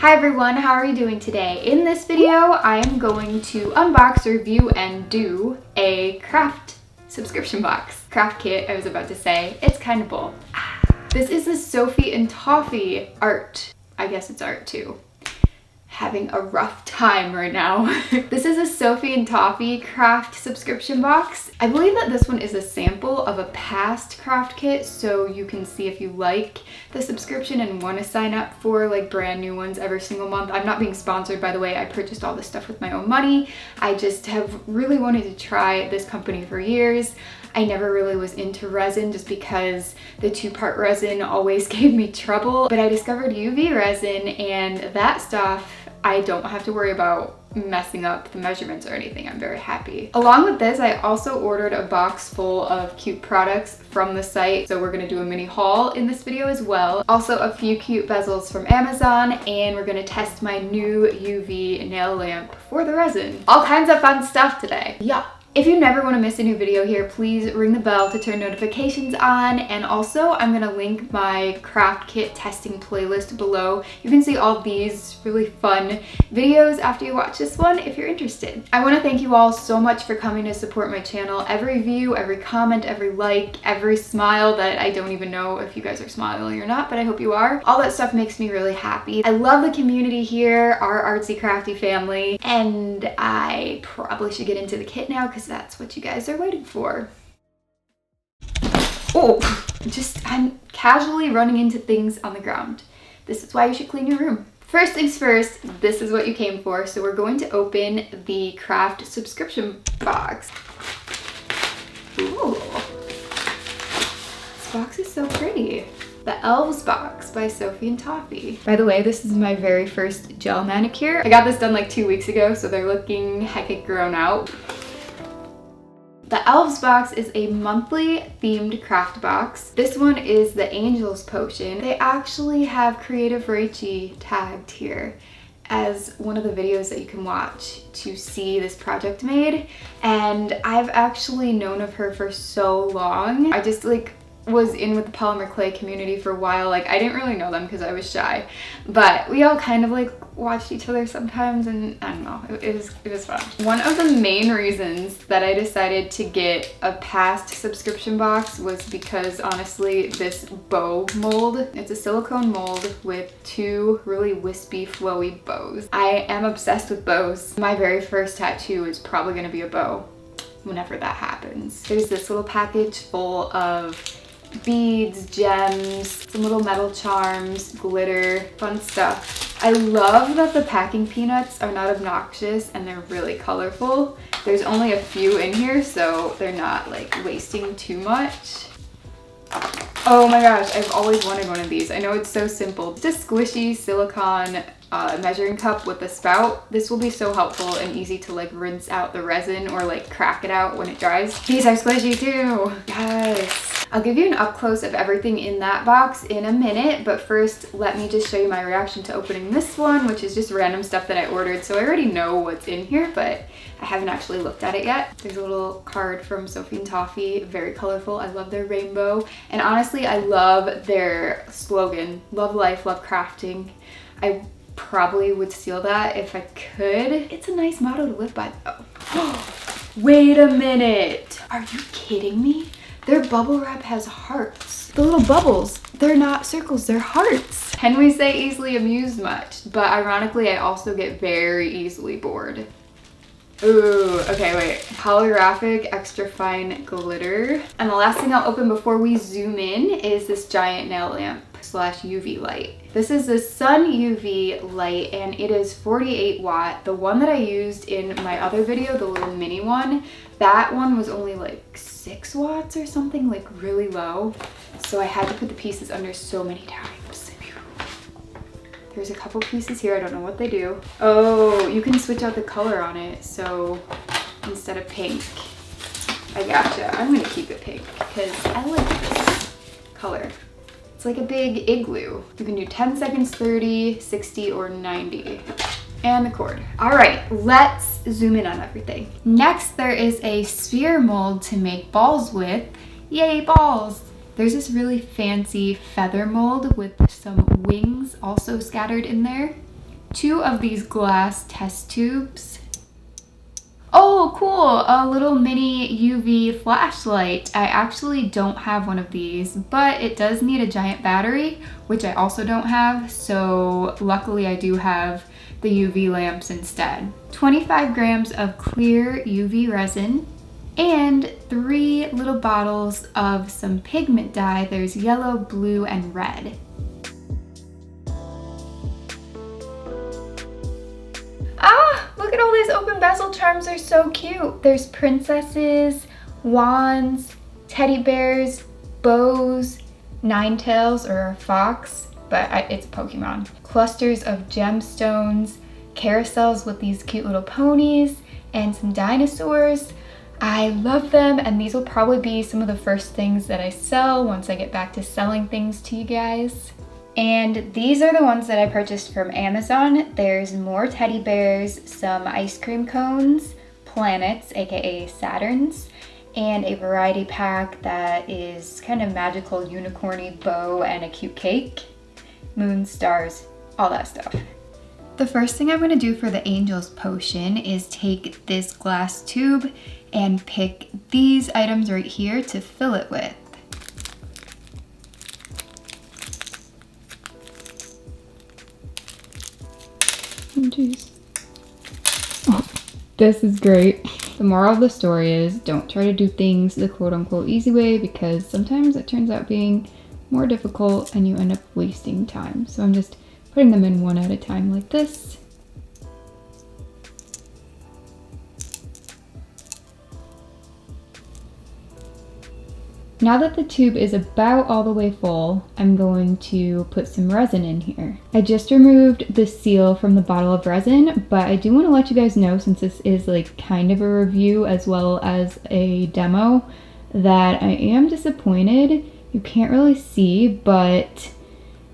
Hi everyone, how are you doing today? In this video, I am going to unbox, review, and do a craft subscription box. Craft kit, I was about to say. It's kind of bold. This is the Sophie and Toffee art. I guess it's art too. Having a rough time right now. This is a Sophie and Toffee craft subscription box. I believe that this one is a sample of a past craft kit, so you can see if you like the subscription and want to sign up for like brand new ones every single month. I'm not being sponsored, by the way. I purchased all this stuff with my own money. I just have really wanted to try this company for years. I never really was into resin just because the two-part resin always gave me trouble, but I discovered UV resin and that stuff I don't have to worry about messing up the measurements or anything. I'm very happy. Along with this, I also ordered a box full of cute products from the site, so we're gonna do a mini haul in this video as well. Also a few cute bezels from Amazon, and we're gonna test my new UV nail lamp for the resin. All kinds of fun stuff today. Yeah. If you never want to miss a new video here, please ring the bell to turn notifications on. And also, I'm going to link my craft kit testing playlist below. You can see all these really fun videos after you watch this one if you're interested. I want to thank you all so much for coming to support my channel. Every view, every comment, every like, every smile that I don't even know if you guys are smiling or not, but I hope you are. All that stuff makes me really happy. I love the community here, our artsy crafty family, and I probably should get into the kit now because that's what you guys are waiting for. Oh, I'm casually running into things on the ground. This is why you should clean your room. First things first, this is what you came for. So we're going to open the craft subscription box. Ooh, this box is so pretty. The Elves box by Sophie and Toffee. By the way, this is my very first gel manicure. I got this done like 2 weeks ago, so they're looking heckin' grown out. The Elves box is a monthly themed craft box. This one is the Angel's Potion. They actually have Creative Rachie tagged here as one of the videos that you can watch to see this project made. And I've actually known of her for so long. I just was in with the polymer clay community for a while. Like, I didn't really know them because I was shy, but we all kind of watched each other sometimes, and I don't know, it was fun. One of the main reasons that I decided to get a past subscription box was because honestly this bow mold, it's a silicone mold with two really wispy flowy bows. I am obsessed with bows. My very first tattoo is probably gonna be a bow whenever that happens. There's this little package full of beads, gems, some little metal charms, glitter, fun stuff. I love that the packing peanuts are not obnoxious and they're really colorful. There's only a few in here, so they're not wasting too much. Oh my gosh, I've always wanted one of these. I know it's so simple. Just a squishy silicone measuring cup with a spout. This will be so helpful and easy to rinse out the resin or crack it out when it dries. These are squishy too. Yes. I'll give you an up close of everything in that box in a minute, but first let me just show you my reaction to opening this one, which is just random stuff that I ordered. So I already know what's in here, but I haven't actually looked at it yet. There's a little card from Sophie and Toffee, very colorful. I love their rainbow. And honestly, I love their slogan, love life, love crafting. I probably would steal that if I could. It's a nice motto to live by though. Wait a minute. Are you kidding me? Their bubble wrap has hearts. The little bubbles, they're not circles, they're hearts. Can we say easily amused much? But ironically, I also get very easily bored. Ooh, okay, wait. Holographic extra fine glitter. And the last thing I'll open before we zoom in is this giant nail lamp / UV light. This is the Sun UV light and it is 48 watt. The one that I used in my other video, the little mini one, that one was only 6 watts or something, really low. So I had to put the pieces under so many times. There's a couple pieces here, I don't know what they do. Oh, you can switch out the color on it. So instead of pink, I gotcha. I'm gonna keep it pink because I like this color. It's like a big igloo. You can do 10 seconds, 30, 60, or 90. And the cord. All right, let's zoom in on everything. Next, there is a sphere mold to make balls with. Yay, balls! There's this really fancy feather mold with some wings also scattered in there. 2 of these glass test tubes. Oh, cool, a little mini UV flashlight. I actually don't have one of these, but it does need a giant battery, which I also don't have, so luckily I do have the UV lamps instead. 25 grams of clear UV resin, and 3 little bottles of some pigment dye. There's yellow, blue, and red. Ah, look at all these open bezel charms, they're so cute. There's princesses, wands, teddy bears, bows, ninetails or a fox, but it's a Pokemon. Clusters of gemstones, carousels with these cute little ponies, and some dinosaurs. I love them, and these will probably be some of the first things that I sell once I get back to selling things to you guys. And these are the ones that I purchased from Amazon. There's more teddy bears, some ice cream cones, planets, aka Saturns, and a variety pack that is kind of magical unicorny bow and a cute cake, moon, stars, all that stuff. The first thing I'm going to do for the Angel's Potion is take this glass tube and pick these items right here to fill it with. Oh, jeez. Oh, this is great. The moral of the story is don't try to do things the quote-unquote easy way, because sometimes it turns out being more difficult and you end up wasting time. So I'm just putting them in one at a time like this. Now that the tube is about all the way full, I'm going to put some resin in here. I just removed the seal from the bottle of resin, but I do want to let you guys know, since this is like kind of a review as well as a demo, that I am disappointed. You can't really see, but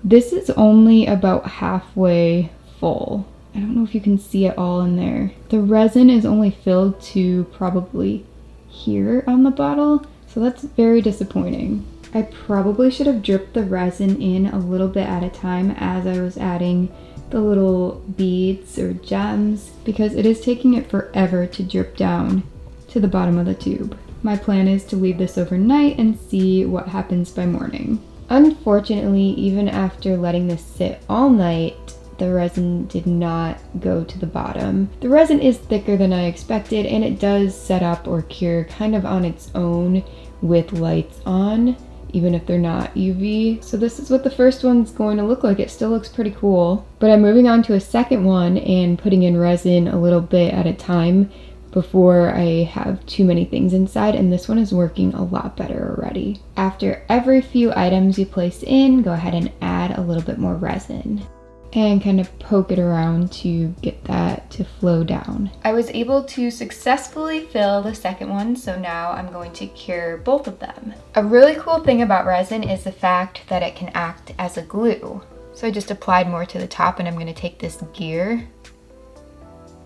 this is only about halfway full. I don't know if you can see it all in there. The resin is only filled to probably here on the bottle. So that's very disappointing. I probably should have dripped the resin in a little bit at a time as I was adding the little beads or gems, because it is taking it forever to drip down to the bottom of the tube. My plan is to leave this overnight and see what happens by morning. Unfortunately, even after letting this sit all night, the resin did not go to the bottom. The resin is thicker than I expected, and it does set up or cure kind of on its own with lights on, even if they're not UV. So this is what the first one's going to look like. It still looks pretty cool, but I'm moving on to a second one and putting in resin a little bit at a time before I have too many things inside, and this one is working a lot better already. After every few items you place in, go ahead and add a little bit more resin and kind of poke it around to get that to flow down. I was able to successfully fill the second one, so now I'm going to cure both of them. A really cool thing about resin is the fact that it can act as a glue. So I just applied more to the top, and I'm going to take this gear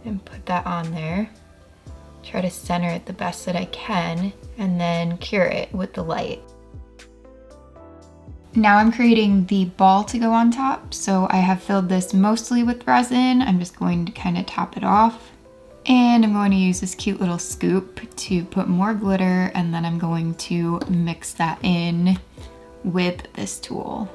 and put that on there. Try to center it the best that I can, and then cure it with the light. Now I'm creating the ball to go on top, so I have filled this mostly with resin. I'm just going to kind of top it off. And I'm going to use this cute little scoop to put more glitter, and then I'm going to mix that in with this tool.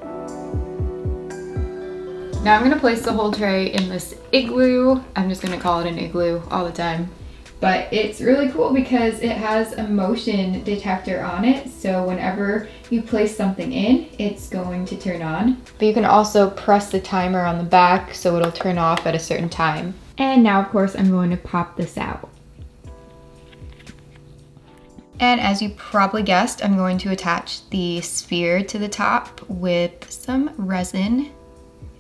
Now I'm going to place the whole tray in this igloo. I'm just going to call it an igloo all the time. But it's really cool because it has a motion detector on it, so whenever you place something in, it's going to turn on. But you can also press the timer on the back so it'll turn off at a certain time. And now, of course, I'm going to pop this out. And as you probably guessed, I'm going to attach the sphere to the top with some resin.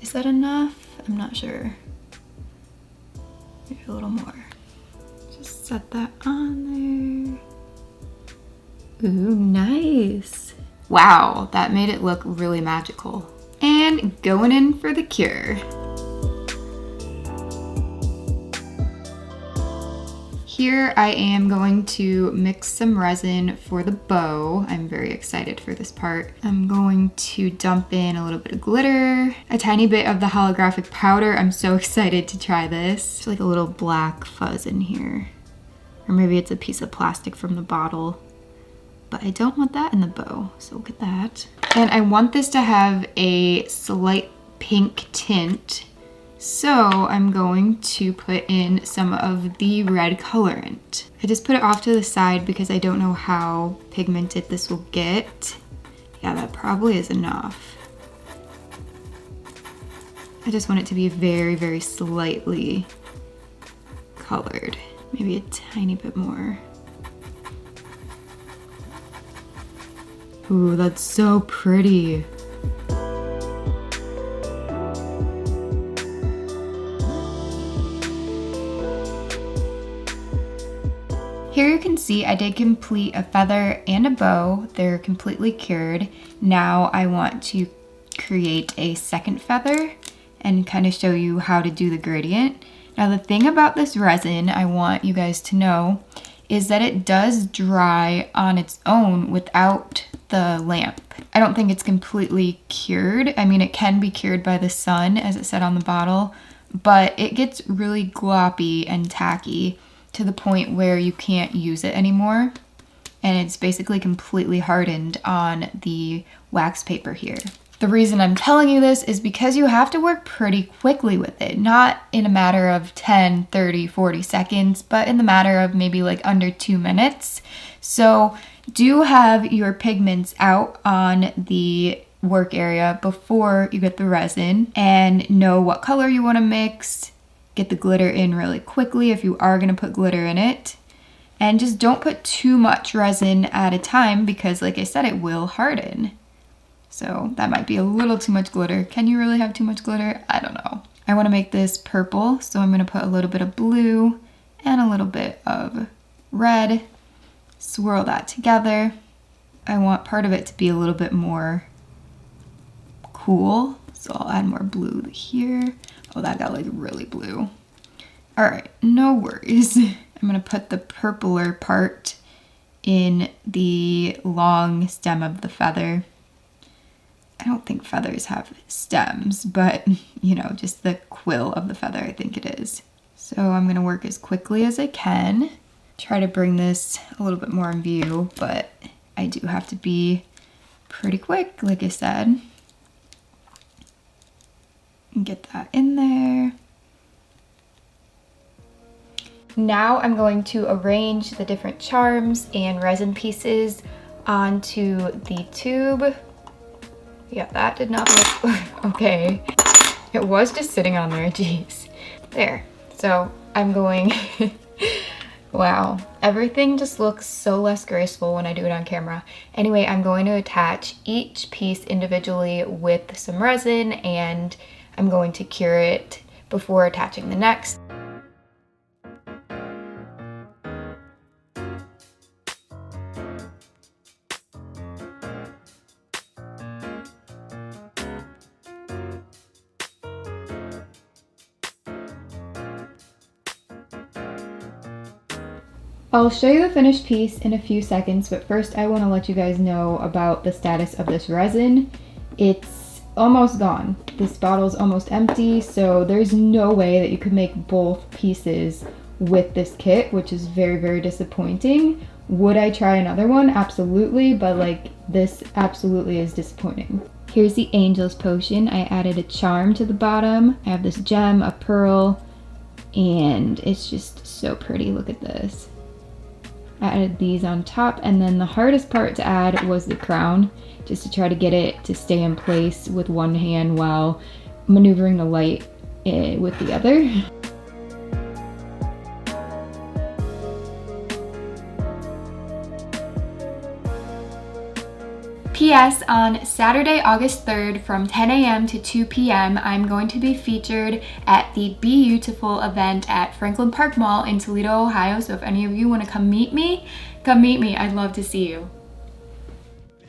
Is that enough? I'm not sure. Maybe a little more. Just set that on there. Ooh, nice. Wow, that made it look really magical. And going in for the cure. Here I am going to mix some resin for the bow. I'm very excited for this part. I'm going to dump in a little bit of glitter, a tiny bit of the holographic powder. I'm so excited to try this. There's like a little black fuzz in here. Or maybe it's a piece of plastic from the bottle. But I don't want that in the bow, so look at that. And I want this to have a slight pink tint. So I'm going to put in some of the red colorant. I just put it off to the side because I don't know how pigmented this will get. Yeah, that probably is enough. I just want it to be very, very slightly colored. Maybe a tiny bit more. Ooh, that's so pretty. Here you can see I did complete a feather and a bow. They're completely cured. Now I want to create a second feather and kind of show you how to do the gradient. Now the thing about this resin I want you guys to know is that it does dry on its own without the lamp. I don't think it's completely cured. I mean, it can be cured by the sun, as it said on the bottle, but it gets really gloppy and tacky to the point where you can't use it anymore. And it's basically completely hardened on the wax paper here. The reason I'm telling you this is because you have to work pretty quickly with it, not in a matter of 10, 30, 40 seconds, but in the matter of maybe like under 2 minutes. So do have your pigments out on the work area before you get the resin and know what color you want to mix. Get the glitter in really quickly if you are going to put glitter in it. And just don't put too much resin at a time because, like I said, it will harden. So that might be a little too much glitter. Can you really have too much glitter? I don't know. I want to make this purple, so I'm going to put a little bit of blue and a little bit of red. Swirl that together. I want part of it to be a little bit more cool, so I'll add more blue here. Oh, that got like really blue. All right, no worries. I'm gonna put the purpler part in the long stem of the feather. I don't think feathers have stems, but you know, just the quill of the feather, I think it is. So I'm gonna work as quickly as I can. Try to bring this a little bit more in view, but I do have to be pretty quick, like I said. And get that in there. Now I'm going to arrange the different charms and resin pieces onto the tube. Yeah, that did not look okay. It was just sitting on there, geez. There. So I'm going, wow, everything just looks so less graceful when I do it on camera. Anyway, I'm going to attach each piece individually with some resin, and I'm going to cure it before attaching the next. I'll show you the finished piece in a few seconds, but first I want to let you guys know about the status of this resin. It's almost gone. This bottle's almost empty, so there's no way that you could make both pieces with this kit, which is very, very disappointing. Would I try another one? Absolutely, but like this absolutely is disappointing. Here's the Angel's Potion. I added a charm to the bottom. I have this gem, a pearl, and it's just so pretty. Look at this. I added these on top, and then the hardest part to add was the crown, just to try to get it to stay in place with one hand while maneuvering the light with the other. P.S. on Saturday, August 3rd from 10 a.m. to 2 p.m. I'm going to be featured at the Be Beautiful event at Franklin Park Mall in Toledo, Ohio. So if any of you want to come meet me, I'd love to see you.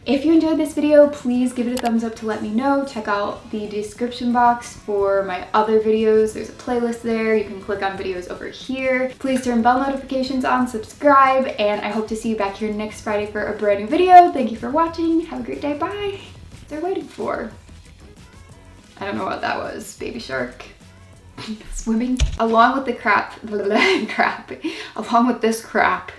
If you enjoyed this video, please give it a thumbs up to let me know. Check out the description box for my other videos. There's a playlist there. You can click on videos over here. Please turn bell notifications on, subscribe, and I hope to see you back here next Friday for a brand new video. Thank you for watching. Have a great day. Bye. What they're waiting for. I don't know what that was. Baby shark. Swimming. Along with the crap. Along with this crap.